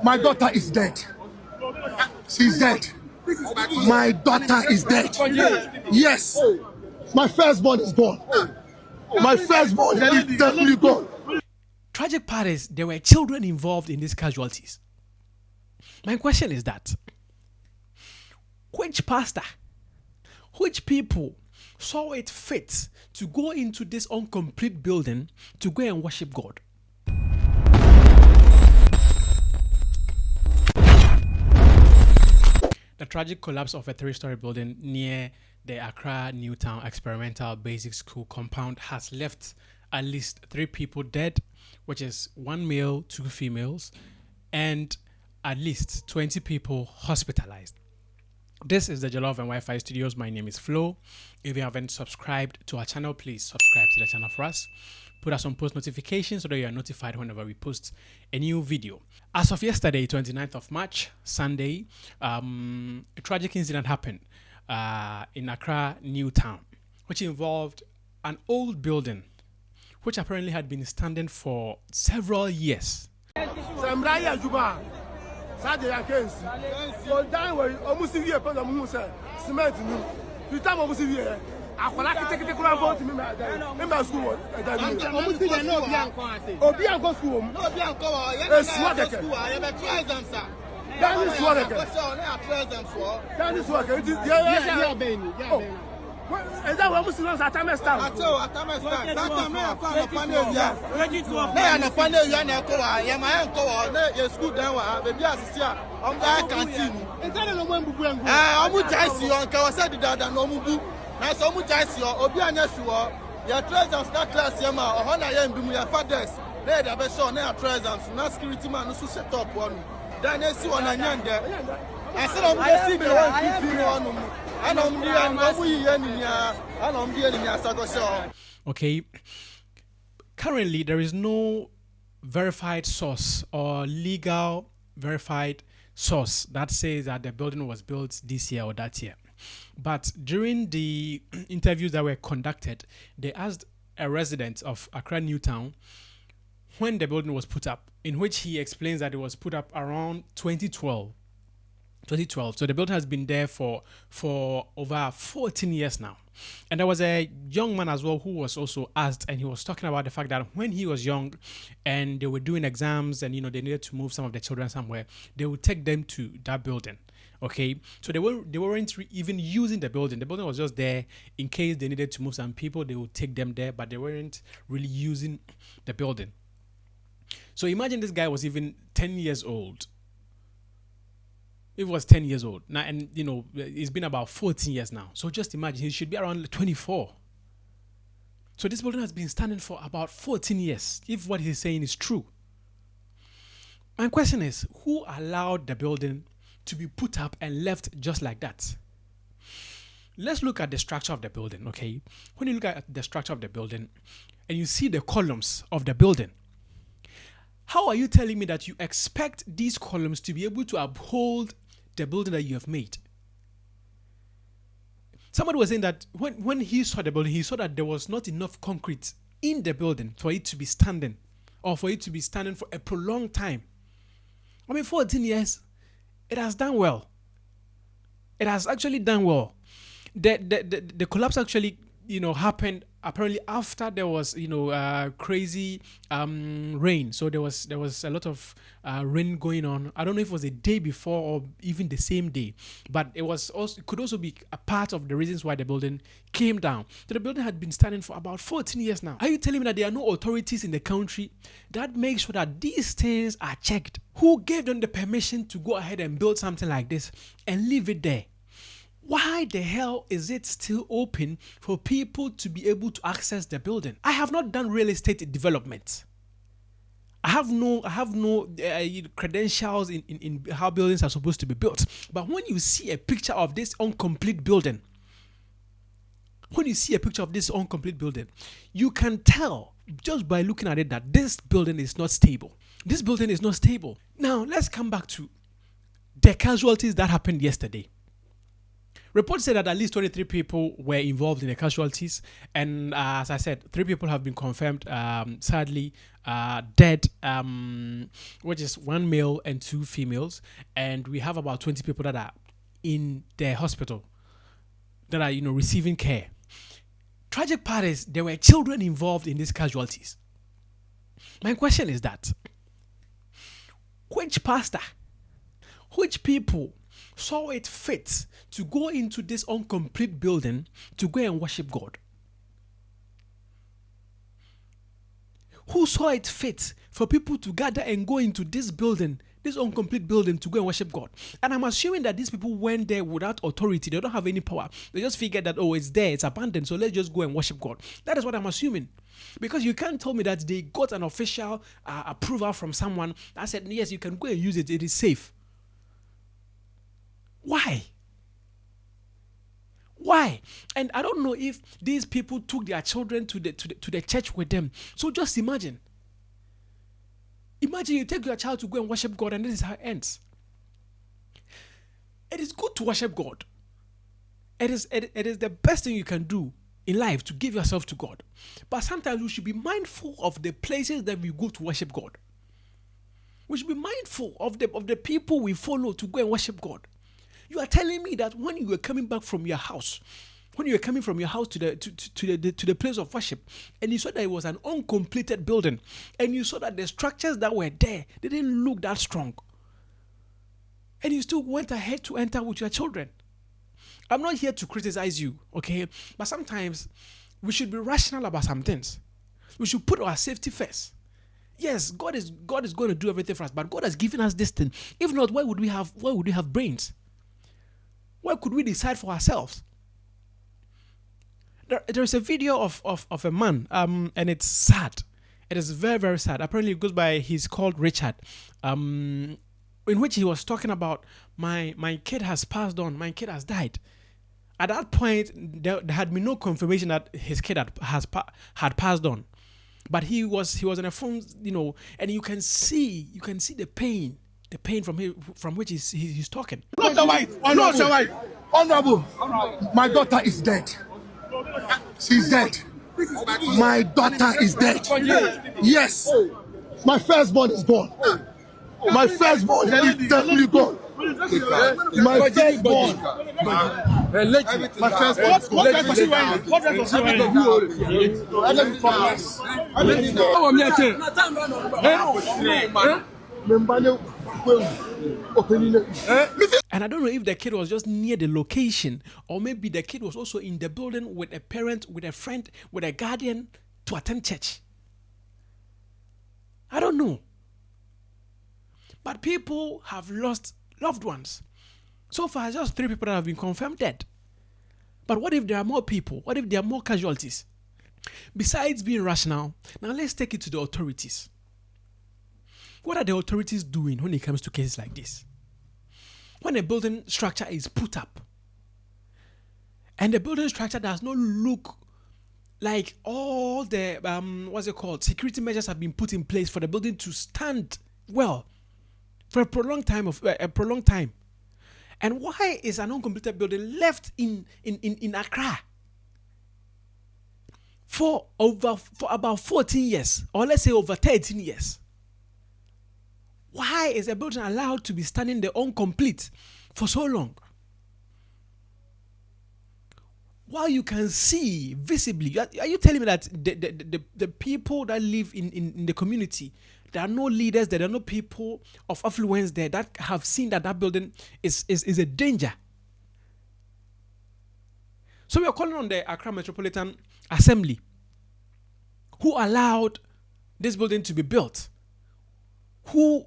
My daughter is dead. She's dead. My daughter is dead. Yes. My firstborn is gone. My firstborn is definitely gone. Tragic part is there were children involved in these casualties. My question is that which pastor, which people saw it fit to go into this incomplete building to go and worship God? The tragic collapse of a 3-story building near the Accra Newtown Experimental Basic School compound has left at least 3 people dead, which is 1 male, 2 females, and at least 20 people hospitalized. This is the Jollof and Wi-Fi Studios. My name is Flo. If you haven't subscribed to our channel, please subscribe to the channel for us. Put us on post notifications so that you are notified whenever we post a new video. As of yesterday, 29th of March, Sunday, a tragic incident happened in Accra Newtown, which involved an old building, which apparently had been standing for several years. Okay. Currently, there is no verified source or legal verified source that says that the building was built this year or that year. But during the interviews that were conducted, they asked a resident of Accra Newtown when the building was put up, in which he explains that it was put up around 2012. So the building has been there for over 14 years now. And there was a young man as well who was also asked, and he was talking about the fact that when he was young and they were doing exams and they needed to move some of the children somewhere, they would take them to that building. Okay, so they weren't even using the building. The building was just there in case they needed to move some people. They would take them there, but they weren't really using the building. So imagine this guy was even 10 years old. It was 10 years old now, and it's been about 14 years now. So just imagine, he should be around 24. So this building has been standing for about 14 years, if what he's saying is true. My question is, who allowed the building to be put up and left just like that? Let's look at the structure of the building, okay? When you look at the structure of the building and you see the columns of the building, how are you telling me that you expect these columns to be able to uphold the building that you have made? Somebody was saying that when he saw the building, he saw that there was not enough concrete in the building for it to be standing, or for it to be standing for a prolonged time. 14 years, it has done well. It has actually done well. The collapse actually, happened apparently after there was, crazy rain. So there was a lot of rain going on. I don't know if it was a day before or even the same day, but it could also be a part of the reasons why the building came down. So the building had been standing for about 14 years now. Are you telling me that there are no authorities in the country that make sure that these things are checked? Who gave them the permission to go ahead and build something like this and leave it there? Why the hell is it still open for people to be able to access the building? I have not done real estate development. I have no credentials in how buildings are supposed to be built. But when you see a picture of this incomplete building, you can tell just by looking at it that this building is not stable. This building is not stable. Now, let's come back to the casualties that happened yesterday. Reports say that at least 23 people were involved in the casualties, and as I said, 3 people have been confirmed, sadly, dead, which is 1 male and 2 females, and we have about 20 people that are in the hospital that are, receiving care. Tragic part is there were children involved in these casualties. My question is that which pastor, which people saw it fit to go into this incomplete building to go and worship God? Who saw it fit for people to gather and go into this building, this incomplete building, to go and worship God? And I'm assuming that these people went there without authority. They don't have any power. They just figured that, oh, it's there, it's abandoned, so let's just go and worship God. That is what I'm assuming. Because you can't tell me that they got an official approval from someone that said, yes, you can go and use it, it is safe. Why? Why? And I don't know if these people took their children to the church with them. So just imagine. Imagine you take your child to go and worship God, and this is how it ends. It is good to worship God. It is the best thing you can do in life, to give yourself to God. But sometimes we should be mindful of the places that we go to worship God. We should be mindful of the people we follow to go and worship God. You are telling me that when you were coming back from your house, when you were coming from your house to the place of worship, and you saw that it was an uncompleted building, and you saw that the structures that were there, they didn't look that strong, and you still went ahead to enter with your children. I'm not here to criticize you, okay? But sometimes we should be rational about some things. We should put our safety first. Yes, God is going to do everything for us, but God has given us this thing. If not, why would we have brains? Why could we decide for ourselves? There is a video of a man, and it's sad. It is very, very sad. Apparently, it goes by, he's called Richard, in which he was talking about, my kid has passed on, my kid has died. At that point, there had been no confirmation that his kid had passed on, but he was on a phone, and you can see the pain from which he's talking. Not the wife. Honorable. My daughter is dead. She's dead. My daughter is dead. Yes. My firstborn is gone. My firstborn is definitely gone. My firstborn. My firstborn. And I don't know if the kid was just near the location, or maybe the kid was also in the building with a parent, with a friend, with a guardian to attend church. I don't know. But people have lost loved ones. So far, just 3 people that have been confirmed dead. But what if there are more people? What if there are more casualties? Besides being rational, now let's take it to the authorities. What are the authorities doing when it comes to cases like this? When a building structure is put up, and the building structure does not look like all the security measures have been put in place for the building to stand well for a prolonged time. And why is an uncompleted building left in Accra for about 14 years, or let's say over 13 years? Why is a building allowed to be standing there incomplete for so long? While you can see visibly, are you telling me that the people that live in the community, there are no leaders, there are no people of affluence there that have seen that building is a danger? So we are calling on the Accra Metropolitan Assembly, who allowed this building to be built, who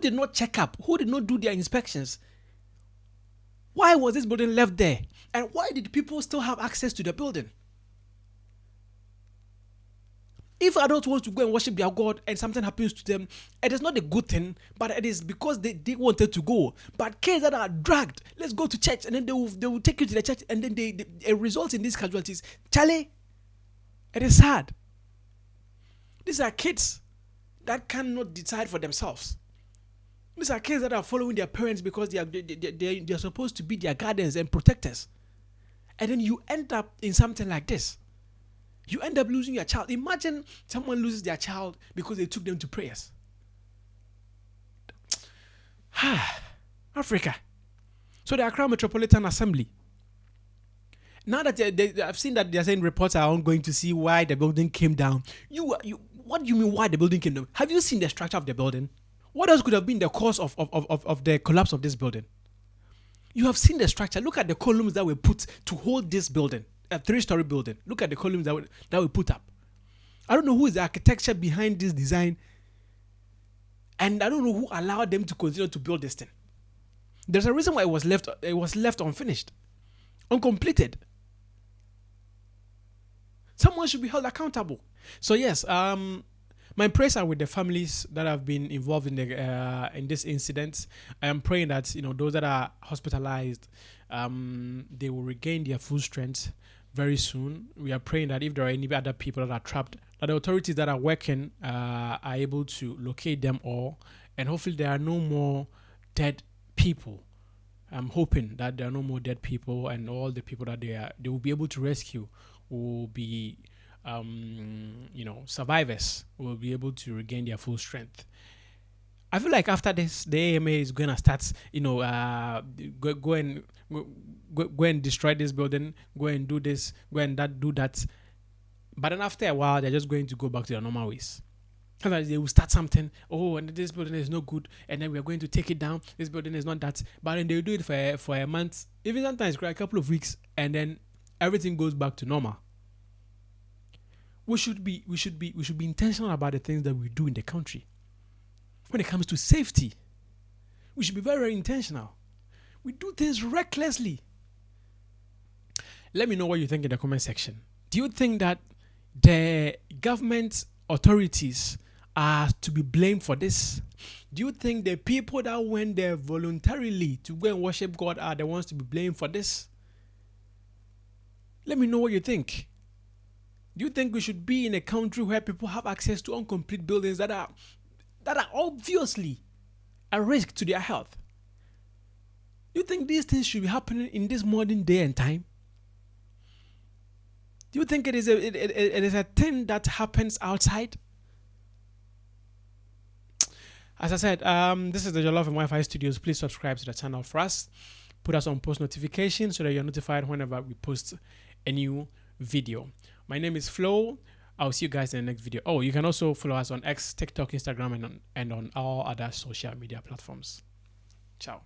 did not check up, who did not do their inspections. Why was this building left there? And why did people still have access to the building? If adults want to go and worship their God and something happens to them, it is not a good thing, but it is because they wanted to go. But kids that are dragged, let's go to church, and then they will take you to the church, and then it results in these casualties. Charlie, it is sad. These are kids that cannot decide for themselves. These are kids that are following their parents because they are supposed to be their guardians and protectors. And then you end up in something like this. You end up losing your child. Imagine someone loses their child because they took them to prayers. Africa. So the Accra Metropolitan Assembly. Now that I've seen that they're saying reports are ongoing to see why the building came down. What do you mean why the building came down? Have you seen the structure of the building? What else could have been the cause of the collapse of this building? You have seen the structure. Look at the columns that were put to hold this building, a 3-story building. Look at the columns that were put up. I don't know who is the architecture behind this design, and I don't know who allowed them to continue to build this thing. There's a reason why it was left unfinished, uncompleted. Someone should be held accountable. So yes, my prayers are with the families that have been involved in this incident. I am praying that those that are hospitalized, they will regain their full strength very soon. We are praying that if there are any other people that are trapped, that the authorities that are working are able to locate them all, and hopefully there are no more dead people. I'm hoping that there are no more dead people, and all the people that they will be able to rescue will be survivors will be able to regain their full strength. I feel like after this, the AMA is going to start, go and destroy this building, go and do this, go and do that. But then after a while, they're just going to go back to their normal ways. Sometimes they will start something. Oh, and this building is no good, and then we are going to take it down. This building is not that. But then they do it for a month, even sometimes a couple of weeks, and then everything goes back to normal. We should be intentional about the things that we do in the country. When it comes to safety, we should be very, very intentional. We do things recklessly. Let me know what you think in the comment section. Do you think that the government authorities are to be blamed for this? Do you think the people that went there voluntarily to go and worship God are the ones to be blamed for this? Let me know what you think. Do you think we should be in a country where people have access to incomplete buildings that are obviously a risk to their health? Do you think these things should be happening in this modern day and time? Do you think it is a thing that happens outside? As I said, this is the Jollof and Wi-Fi Studios. Please subscribe to the channel for us. Put us on post notifications so that you're notified whenever we post a new video. My name is Flo. I'll see you guys in the next video. Oh, you can also follow us on X, TikTok, Instagram, and on all other social media platforms. Ciao.